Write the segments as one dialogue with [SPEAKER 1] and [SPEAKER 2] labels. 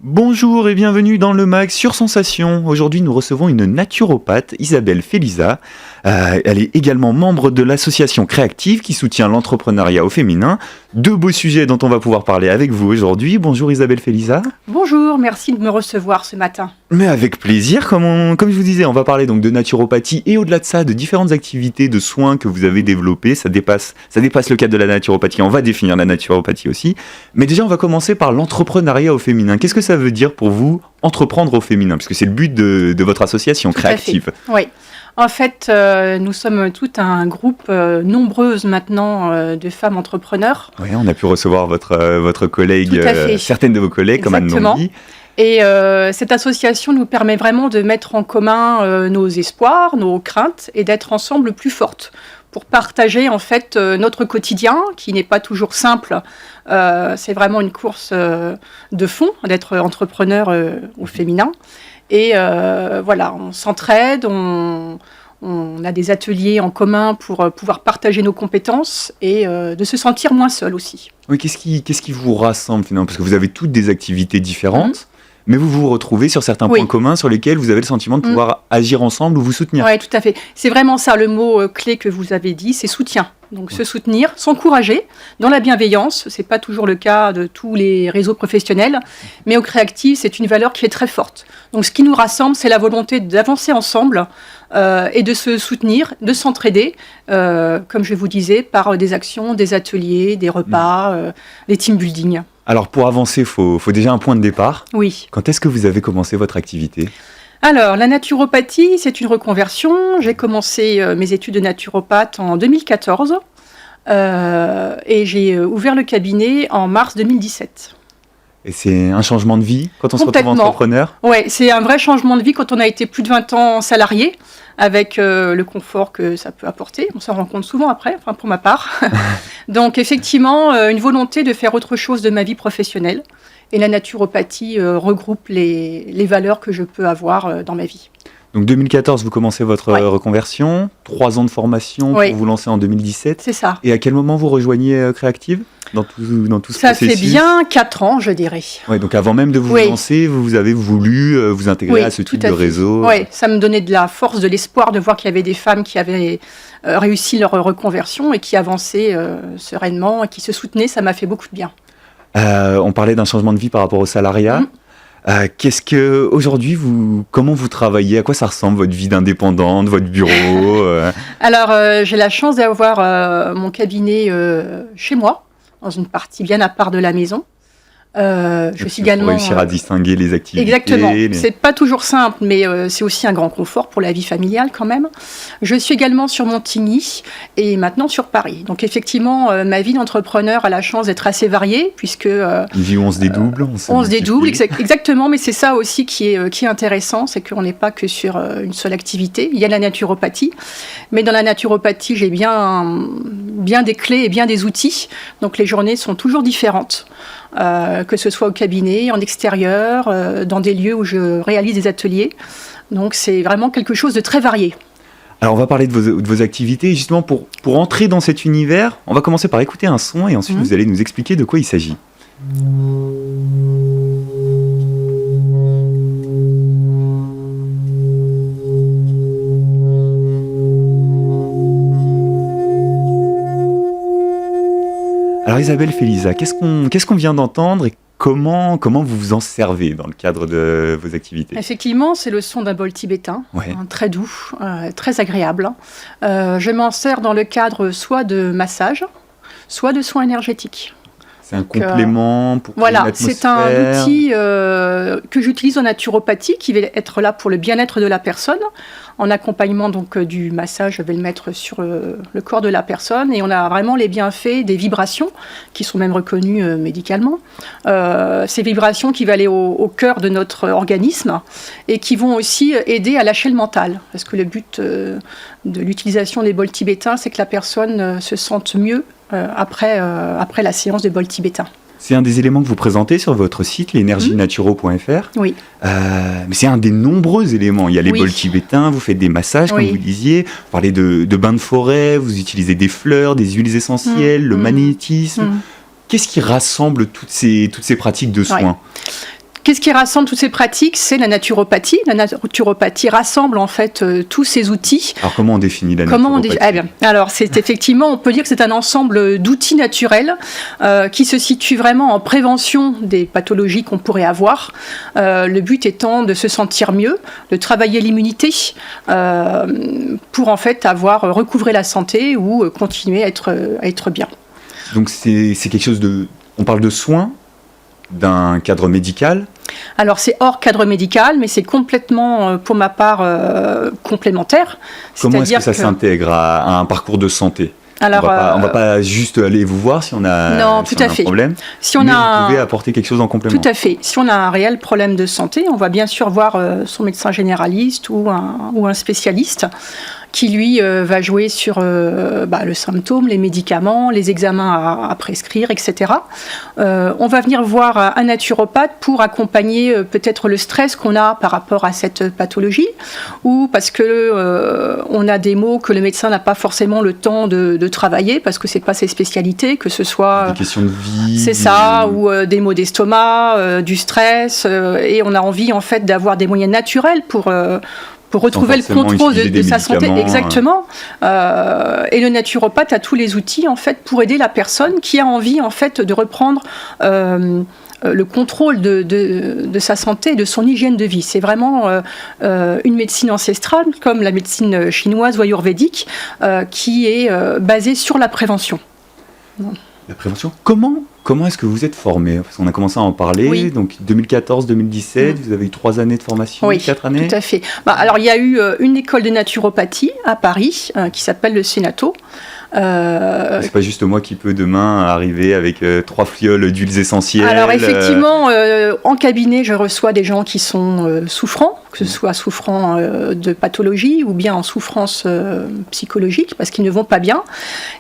[SPEAKER 1] Bonjour et bienvenue dans le MAG sur Sensation. Aujourd'hui, nous recevons une naturopathe, Isabelle Feliza. Elle est également membre de l'association Créactive qui soutient l'entrepreneuriat au féminin. Deux beaux sujets dont on va pouvoir parler avec vous aujourd'hui. Bonjour Isabelle Feliza.
[SPEAKER 2] Bonjour, merci de me recevoir ce matin.
[SPEAKER 1] Mais avec plaisir, comme je vous disais, on va parler donc de naturopathie et au-delà de ça, de différentes activités de soins que vous avez développées. Ça dépasse le cadre de la naturopathie. On va définir la naturopathie aussi. Mais déjà, on va commencer par l'entrepreneuriat au féminin. Qu'est-ce que ça veut dire pour vous, entreprendre au féminin? Parce que c'est le but de votre association Créactive.
[SPEAKER 2] Oui. En fait, nous sommes tout un groupe nombreuses maintenant de femmes entrepreneurs.
[SPEAKER 1] Oui, on a pu recevoir votre collègue, certaines de vos collègues,
[SPEAKER 2] Exactement.
[SPEAKER 1] comme Anne Longhi.
[SPEAKER 2] Et cette association nous permet vraiment de mettre en commun nos espoirs, nos craintes et d'être ensemble plus fortes pour partager en fait notre quotidien qui n'est pas toujours simple. C'est vraiment une course de fond d'être entrepreneur au féminin. Et voilà, on s'entraide, on a des ateliers en commun pour pouvoir partager nos compétences et de se sentir moins seul aussi.
[SPEAKER 1] Oui, qu'est-ce qui vous rassemble finalement? Parce que vous avez toutes des activités différentes, mais vous vous retrouvez sur certains points communs sur lesquels vous avez le sentiment de pouvoir agir ensemble ou vous soutenir.
[SPEAKER 2] Oui, tout à fait. C'est vraiment ça le mot clé que vous avez dit, c'est soutien. Donc se soutenir, s'encourager dans la bienveillance. C'est pas toujours le cas de tous les réseaux professionnels, mais au Créactive, c'est une valeur qui est très forte. Donc ce qui nous rassemble, c'est la volonté d'avancer ensemble et de se soutenir, de s'entraider, comme je vous disais, par des actions, des ateliers, des repas, des team building.
[SPEAKER 1] Alors pour avancer, faut déjà un point de départ.
[SPEAKER 2] Oui.
[SPEAKER 1] Quand est-ce que vous avez commencé votre activité?
[SPEAKER 2] Alors, la naturopathie, c'est une reconversion. J'ai commencé mes études de naturopathe en 2014 et j'ai ouvert le cabinet en mars 2017.
[SPEAKER 1] Et c'est un changement de vie quand on se retrouve entrepreneur?
[SPEAKER 2] Oui, c'est un vrai changement de vie quand on a été plus de 20 ans salarié, avec le confort que ça peut apporter. On s'en rend compte souvent après, enfin pour ma part. Donc effectivement, une volonté de faire autre chose de ma vie professionnelle. Et la naturopathie regroupe les valeurs que je peux avoir dans ma vie.
[SPEAKER 1] Donc 2014, vous commencez votre reconversion, 3 ans de formation pour vous lancer en 2017.
[SPEAKER 2] C'est ça.
[SPEAKER 1] Et à quel moment vous rejoignez Créactive dans tout ce processus?
[SPEAKER 2] Ça fait bien 4 ans, je dirais.
[SPEAKER 1] Oui, donc avant même de vous lancer, vous avez voulu vous intégrer à ce type de réseau.
[SPEAKER 2] Oui, ça me donnait de la force, de l'espoir de voir qu'il y avait des femmes qui avaient réussi leur reconversion et qui avançaient sereinement et qui se soutenaient. Ça m'a fait beaucoup de bien.
[SPEAKER 1] On parlait d'un changement de vie par rapport au salariat. Aujourd'hui, comment vous travaillez? À quoi ça ressemble votre vie d'indépendante, votre bureau?
[SPEAKER 2] Alors, j'ai la chance d'avoir mon cabinet chez moi, dans une partie bien à part de la maison. Je suis également
[SPEAKER 1] réussir à distinguer les activités.
[SPEAKER 2] Exactement. C'est pas toujours simple, mais c'est aussi un grand confort pour la vie familiale quand même. Je suis également sur Montigny et maintenant sur Paris. Donc effectivement, ma vie d'entrepreneur a la chance d'être assez variée puisque
[SPEAKER 1] une vie où on se dédouble.
[SPEAKER 2] On se dédouble, exactement. Mais c'est ça aussi qui est intéressant, c'est qu'on n'est pas que sur une seule activité. Il y a la naturopathie, mais dans la naturopathie, j'ai bien des clés et bien des outils. Donc les journées sont toujours différentes. Que ce soit au cabinet, en extérieur, dans des lieux où je réalise des ateliers. Donc c'est vraiment quelque chose de très varié.
[SPEAKER 1] Alors on va parler de vos activités. Justement, pour entrer dans cet univers, on va commencer par écouter un son et ensuite vous allez nous expliquer de quoi il s'agit. Alors Isabelle Feliza, qu'est-ce qu'on vient d'entendre et comment vous vous en servez dans le cadre de vos activités?
[SPEAKER 2] Effectivement, c'est le son d'un bol tibétain, très doux, très agréable. Je m'en sers dans le cadre soit de massage, soit de soins énergétiques.
[SPEAKER 1] C'est un complément pour
[SPEAKER 2] voilà, c'est un outil que j'utilise en naturopathie qui va être là pour le bien-être de la personne. En accompagnement donc du massage, je vais le mettre sur le corps de la personne et on a vraiment les bienfaits des vibrations qui sont même reconnues médicalement. Ces vibrations qui vont aller au cœur de notre organisme et qui vont aussi aider à lâcher le mental. Parce que le but de l'utilisation des bols tibétains, c'est que la personne se sente mieux après la séance de bol tibétain.
[SPEAKER 1] C'est un des éléments que vous présentez sur votre site, l'énergienaturo.fr.
[SPEAKER 2] Oui.
[SPEAKER 1] Mais c'est un des nombreux éléments. Il y a les bols tibétains, vous faites des massages, comme vous disiez. Vous parlez de bains de forêt, vous utilisez des fleurs, des huiles essentielles, le magnétisme. Qu'est-ce qui rassemble toutes ces pratiques de soins ?
[SPEAKER 2] Qu'est-ce qui rassemble toutes ces pratiques? C'est la naturopathie. La naturopathie rassemble en fait tous ces outils.
[SPEAKER 1] Alors comment on définit la naturopathie?
[SPEAKER 2] Alors c'est effectivement, on peut dire que c'est un ensemble d'outils naturels qui se situe vraiment en prévention des pathologies qu'on pourrait avoir. Le but étant de se sentir mieux, de travailler l'immunité pour en fait recouvrer la santé ou continuer à être bien.
[SPEAKER 1] Donc c'est quelque chose de... On parle de soins d'un cadre médical?
[SPEAKER 2] Alors c'est hors cadre médical, mais c'est complètement, pour ma part, complémentaire.
[SPEAKER 1] Comment est-ce que ça s'intègre à un parcours de santé?
[SPEAKER 2] Alors,
[SPEAKER 1] on va pas juste aller vous voir si on a, un problème.
[SPEAKER 2] Si
[SPEAKER 1] vous pouvez apporter quelque chose en complément.
[SPEAKER 2] Tout à fait. Si on a un réel problème de santé, on va bien sûr voir son médecin généraliste ou un spécialiste qui lui va jouer sur le symptôme, les médicaments, les examens à prescrire, etc. On va venir voir un naturopathe pour accompagner peut-être le stress qu'on a par rapport à cette pathologie, ou parce que on a des maux que le médecin n'a pas forcément le temps de travailler parce que c'est pas ses spécialités, que ce soit
[SPEAKER 1] des questions de vie,
[SPEAKER 2] c'est ça, ou des maux d'estomac, du stress, et on a envie en fait d'avoir des moyens naturels pour retrouver le contrôle de sa santé. Exactement. Et le naturopathe a tous les outils en fait pour aider la personne qui a envie en fait de reprendre le contrôle de sa santé et de son hygiène de vie. C'est vraiment une médecine ancestrale, comme la médecine chinoise ou ayurvédique, qui est basée sur la prévention.
[SPEAKER 1] La prévention. Comment est-ce que vous êtes formé? Parce qu'on a commencé à en parler,
[SPEAKER 2] oui.
[SPEAKER 1] Donc 2014-2017, vous avez eu 3 années de formation,
[SPEAKER 2] oui,
[SPEAKER 1] 4 années?
[SPEAKER 2] Tout à fait. Alors il y a eu une école de naturopathie à Paris qui s'appelle le Sénato.
[SPEAKER 1] C'est pas juste moi qui peux demain arriver avec 3 fioles d'huiles essentielles.
[SPEAKER 2] Alors effectivement, en cabinet, je reçois des gens qui sont souffrants, que ce soit souffrants de pathologie ou bien en souffrance psychologique, parce qu'ils ne vont pas bien.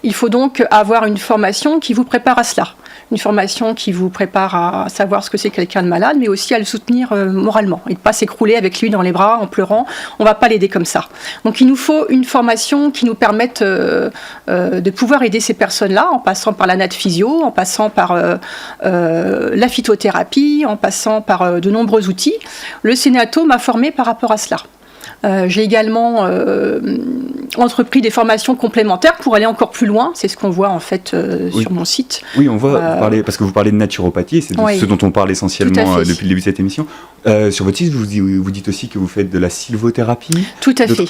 [SPEAKER 2] Il faut donc avoir une formation qui vous prépare à cela. Une formation qui vous prépare à savoir ce que c'est quelqu'un de malade, mais aussi à le soutenir moralement et de ne pas s'écrouler avec lui dans les bras en pleurant. On ne va pas l'aider comme ça. Donc il nous faut une formation qui nous permette de pouvoir aider ces personnes-là en passant par la nat physio, en passant par la phytothérapie, en passant par de nombreux outils. Le Sénato m'a formée par rapport à cela. J'ai également entrepris des formations complémentaires pour aller encore plus loin. C'est ce qu'on voit en fait sur mon site.
[SPEAKER 1] Oui, on voit, parce que vous parlez de naturopathie, et c'est de ce dont on parle essentiellement depuis le début de cette émission. Sur votre site, vous dites aussi que vous faites de la sylvothérapie.
[SPEAKER 2] Tout à fait.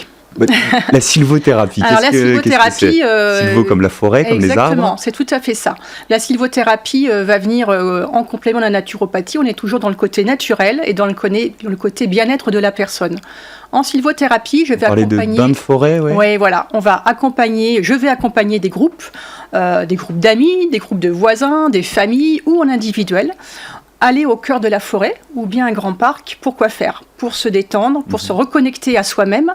[SPEAKER 1] La sylvothérapie, qu'est-ce que c'est? Sylvo comme la forêt, comme les arbres?
[SPEAKER 2] Exactement, c'est tout à fait ça. La sylvothérapie va venir en complément de la naturopathie. On est toujours dans le côté naturel et dans le côté bien-être de la personne. En sylvothérapie, je vais accompagner...
[SPEAKER 1] de bains de forêt, ouais.
[SPEAKER 2] Oui, voilà. Je vais accompagner des groupes d'amis, des groupes de voisins, des familles ou en individuel. Aller au cœur de la forêt ou bien un grand parc, pourquoi faire? Pour se détendre, pour se reconnecter à soi-même,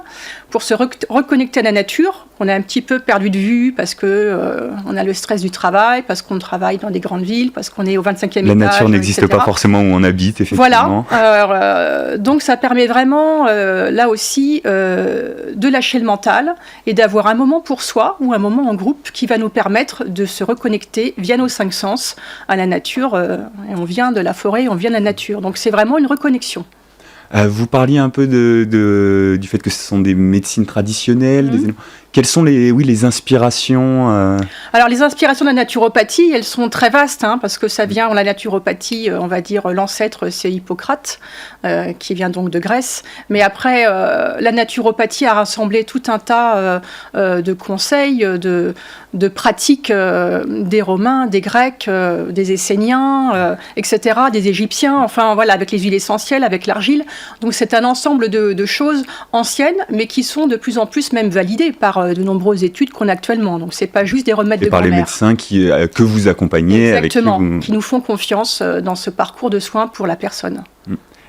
[SPEAKER 2] pour se reconnecter à la nature. On a un petit peu perdu de vue parce que on a le stress du travail, parce qu'on travaille dans des grandes villes, parce qu'on est au 25e étage.
[SPEAKER 1] La nature n'existe pas forcément où on habite, effectivement.
[SPEAKER 2] Voilà. Donc ça permet vraiment, là aussi, de lâcher le mental et d'avoir un moment pour soi ou un moment en groupe qui va nous permettre de se reconnecter via nos 5 sens à la nature. Et on vient de la forêt, on vient de la nature. Donc c'est vraiment une reconnexion.
[SPEAKER 1] Vous parliez un peu du fait que ce sont des médecines traditionnelles. Quelles sont les inspirations
[SPEAKER 2] Alors, les inspirations de la naturopathie, elles sont très vastes, parce que ça vient, la naturopathie, on va dire, l'ancêtre, c'est Hippocrate, qui vient donc de Grèce. Mais après, la naturopathie a rassemblé tout un tas de conseils, de pratiques des Romains, des Grecs, des Esséniens, etc., des Égyptiens, enfin voilà, avec les huiles essentielles, avec l'argile. Donc, c'est un ensemble de choses anciennes, mais qui sont de plus en plus même validées par de nombreuses études qu'on a actuellement. Donc, c'est pas juste des remèdes de grand-mère.
[SPEAKER 1] Et par les médecins que vous accompagnez.
[SPEAKER 2] Exactement, qui nous font confiance dans ce parcours de soins pour la personne.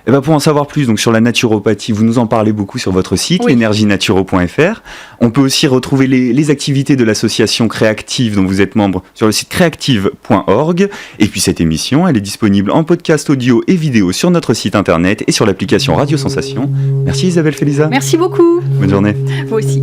[SPEAKER 1] Et pour en savoir plus donc, sur la naturopathie, vous nous en parlez beaucoup sur votre site, energienaturo.fr. On peut aussi retrouver les activités de l'association Créactive dont vous êtes membre sur le site créactive.org. Et puis cette émission, elle est disponible en podcast audio et vidéo sur notre site internet et sur l'application Radio Sensation. Merci Isabelle Féliza.
[SPEAKER 2] Merci beaucoup.
[SPEAKER 1] Bonne journée.
[SPEAKER 2] Vous aussi.